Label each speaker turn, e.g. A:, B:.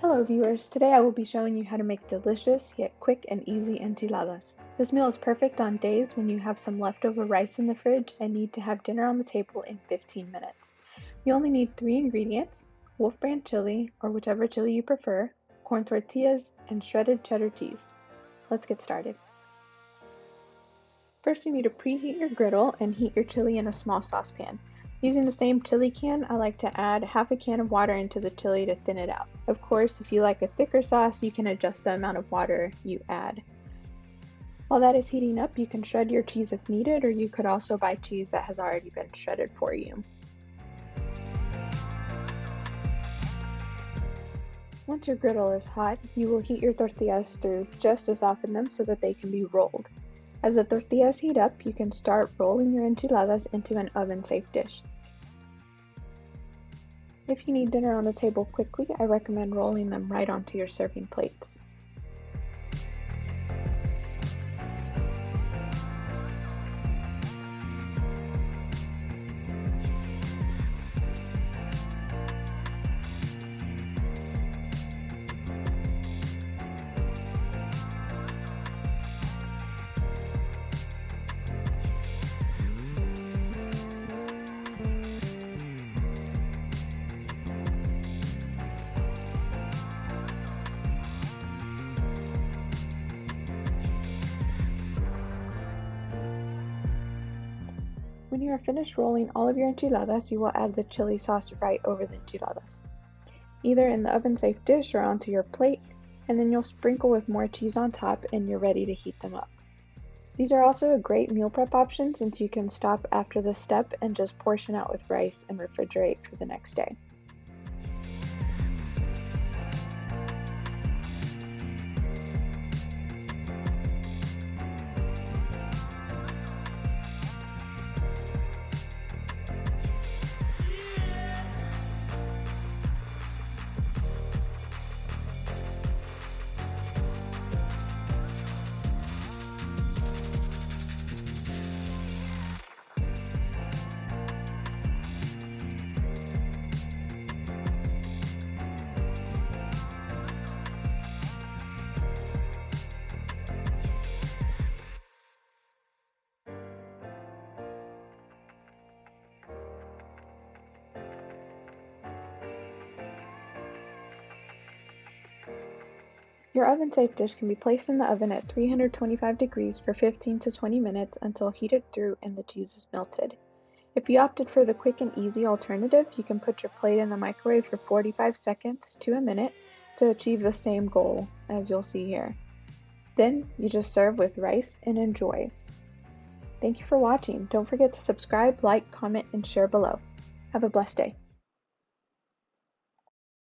A: Hello viewers, today I will be showing you how to make delicious yet quick and easy enchiladas. This meal is perfect on days when you have some leftover rice in the fridge and need to have dinner on the table in 15 minutes. You only need 3 ingredients: Wolf Brand chili, or whichever chili you prefer, corn tortillas, and shredded cheddar cheese. Let's get started. First you need to preheat your griddle and heat your chili in a small saucepan. Using the same chili can, I like to add half a can of water into the chili to thin it out. Of course, if you like a thicker sauce, you can adjust the amount of water you add. While that is heating up, you can shred your cheese if needed, or you could also buy cheese that has already been shredded for you. Once your griddle is hot, you will heat your tortillas through just to soften them so that they can be rolled. As the tortillas heat up, you can start rolling your enchiladas into an oven-safe dish. If you need dinner on the table quickly, I recommend rolling them right onto your serving plates. When you are finished rolling all of your enchiladas, you will add the chili sauce right over the enchiladas, either in the oven-safe dish or onto your plate, and then you'll sprinkle with more cheese on top and you're ready to heat them up. These are also a great meal prep option since you can stop after this step and just portion out with rice and refrigerate for the next day. Your oven-safe dish can be placed in the oven at 325 degrees for 15 to 20 minutes until heated through and the cheese is melted. If you opted for the quick and easy alternative, you can put your plate in the microwave for 45 seconds to a minute to achieve the same goal as you'll see here. Then you just serve with rice and enjoy. Thank you for watching. Don't forget to subscribe, like, comment, and share below. Have a blessed day.